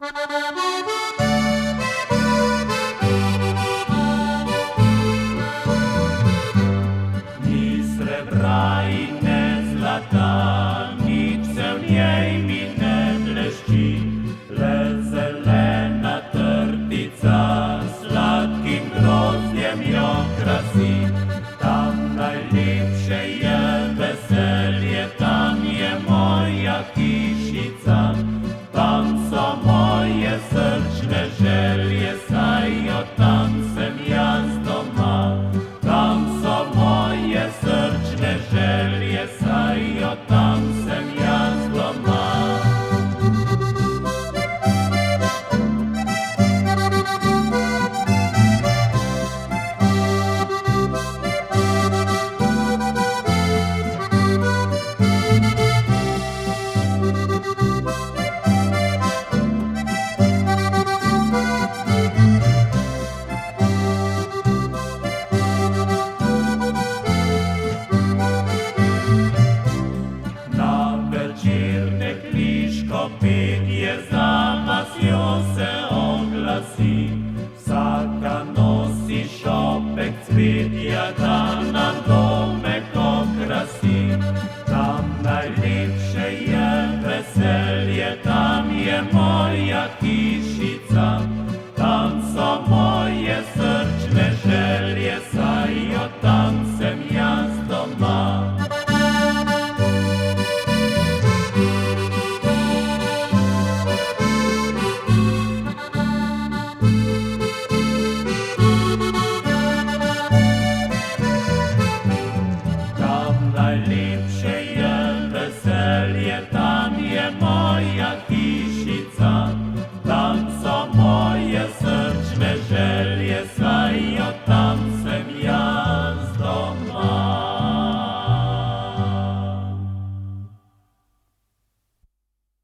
Ni srebra in ne zlata, nič se v njej mi ne blešči, le zelena trtica, sladkim grozdjem jo krasi. Tam najlepše je veselje, tam je moja hišica, tam so moje srčne želje, saj od tam sem jaz doma. Tam so moje srčne želje, saj od tam sem jaz doma. Petje za vasjo se oglasi, vsaka nosi šopek cvetja, da nam domek okrasi. Tam najlepše je veselje, tam je moja hiša.